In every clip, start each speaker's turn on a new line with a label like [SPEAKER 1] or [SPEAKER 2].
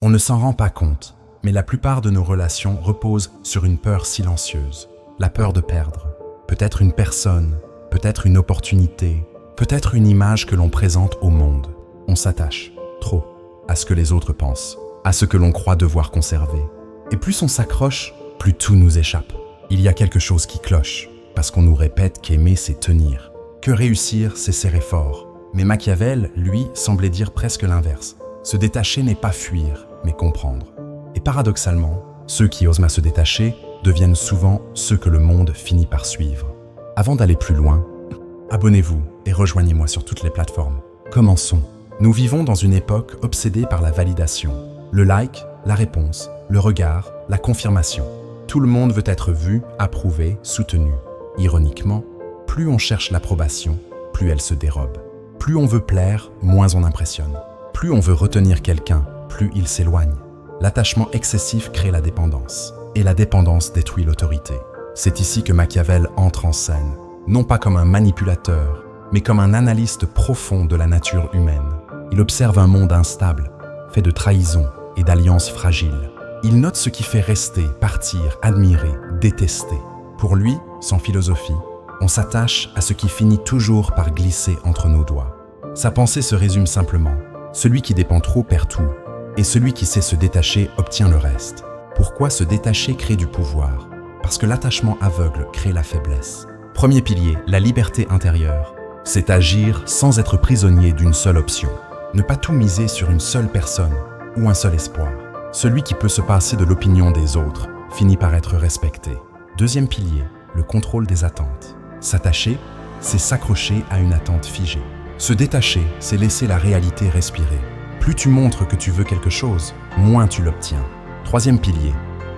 [SPEAKER 1] On ne s'en rend pas compte, mais la plupart de nos relations reposent sur une peur silencieuse. La peur de perdre. Peut-être une personne, peut-être une opportunité, peut-être une image que l'on présente au monde. On s'attache, trop, à ce que les autres pensent, à ce que l'on croit devoir conserver. Et plus on s'accroche, plus tout nous échappe. Il y a quelque chose qui cloche, parce qu'on nous répète qu'aimer c'est tenir, que réussir c'est serrer fort. Mais Machiavel, lui, semblait dire presque l'inverse. Se détacher n'est pas fuir, mais comprendre. Et paradoxalement, ceux qui osent se détacher deviennent souvent ceux que le monde finit par suivre. Avant d'aller plus loin, abonnez-vous et rejoignez-moi sur toutes les plateformes. Commençons. Nous vivons dans une époque obsédée par la validation. Le like, la réponse, le regard, la confirmation. Tout le monde veut être vu, approuvé, soutenu. Ironiquement, plus on cherche l'approbation, plus elle se dérobe. Plus on veut plaire, moins on impressionne. Plus on veut retenir quelqu'un, plus il s'éloigne. L'attachement excessif crée la dépendance. Et la dépendance détruit l'autorité. C'est ici que Machiavel entre en scène, non pas comme un manipulateur, mais comme un analyste profond de la nature humaine. Il observe un monde instable, fait de trahisons et d'alliances fragiles. Il note ce qui fait rester, partir, admirer, détester. Pour lui, sans philosophie, on s'attache à ce qui finit toujours par glisser entre nos doigts. Sa pensée se résume simplement. Celui qui dépend trop perd tout, et celui qui sait se détacher obtient le reste. Pourquoi se détacher crée du pouvoir? Parce que l'attachement aveugle crée la faiblesse. Premier pilier, la liberté intérieure. C'est agir sans être prisonnier d'une seule option. Ne pas tout miser sur une seule personne ou un seul espoir. Celui qui peut se passer de l'opinion des autres finit par être respecté. Deuxième pilier, le contrôle des attentes. S'attacher, c'est s'accrocher à une attente figée. Se détacher, c'est laisser la réalité respirer. Plus tu montres que tu veux quelque chose, moins tu l'obtiens. Troisième pilier,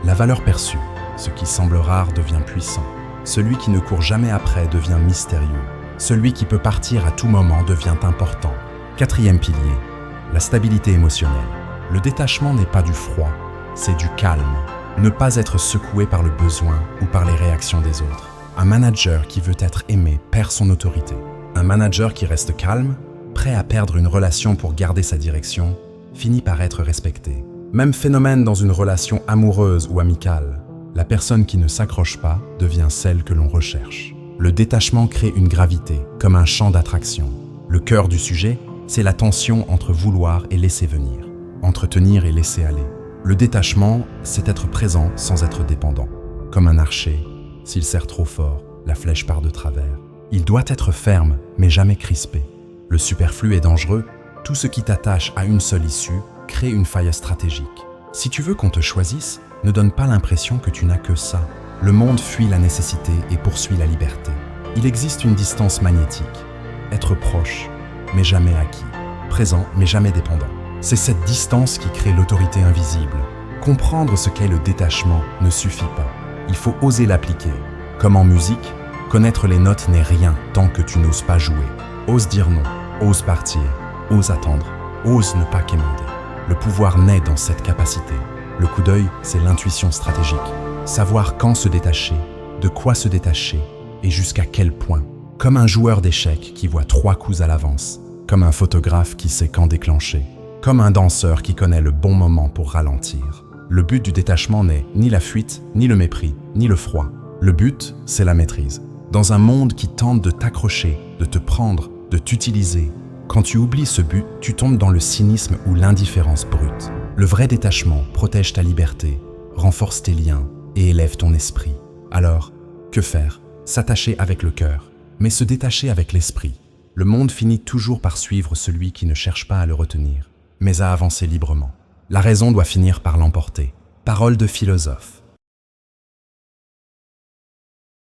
[SPEAKER 1] la valeur perçue. Ce qui semble rare devient puissant. Celui qui ne court jamais après devient mystérieux. Celui qui peut partir à tout moment devient important. Quatrième pilier, la stabilité émotionnelle. Le détachement n'est pas du froid, c'est du calme. Ne pas être secoué par le besoin ou par les réactions des autres. Un manager qui veut être aimé perd son autorité. Un manager qui reste calme, prêt à perdre une relation pour garder sa direction, finit par être respecté. Même phénomène dans une relation amoureuse ou amicale. La personne qui ne s'accroche pas devient celle que l'on recherche. Le détachement crée une gravité, comme un champ d'attraction. Le cœur du sujet, c'est la tension entre vouloir et laisser venir, entre tenir et laisser aller. Le détachement, c'est être présent sans être dépendant. Comme un archer, s'il serre trop fort, la flèche part de travers. Il doit être ferme, mais jamais crispé. Le superflu est dangereux, tout ce qui t'attache à une seule issue crée une faille stratégique. Si tu veux qu'on te choisisse, ne donne pas l'impression que tu n'as que ça. Le monde fuit la nécessité et poursuit la liberté. Il existe une distance magnétique. Être proche, mais jamais acquis. Présent, mais jamais dépendant. C'est cette distance qui crée l'autorité invisible. Comprendre ce qu'est le détachement ne suffit pas. Il faut oser l'appliquer. Comme en musique, connaître les notes n'est rien tant que tu n'oses pas jouer. Ose dire non, ose partir, ose attendre, ose ne pas quémander. Le pouvoir naît dans cette capacité. Le coup d'œil, c'est l'intuition stratégique. Savoir quand se détacher, de quoi se détacher et jusqu'à quel point. Comme un joueur d'échecs qui voit 3 coups à l'avance. Comme un photographe qui sait quand déclencher. Comme un danseur qui connaît le bon moment pour ralentir. Le but du détachement n'est ni la fuite, ni le mépris, ni le froid. Le but, c'est la maîtrise. Dans un monde qui tente de t'accrocher, de te prendre, de t'utiliser, quand tu oublies ce but, tu tombes dans le cynisme ou l'indifférence brute. Le vrai détachement protège ta liberté, renforce tes liens et élève ton esprit. Alors, que faire? S'attacher avec le cœur, mais se détacher avec l'esprit. Le monde finit toujours par suivre celui qui ne cherche pas à le retenir, mais à avancer librement. La raison doit finir par l'emporter. Parole de philosophe.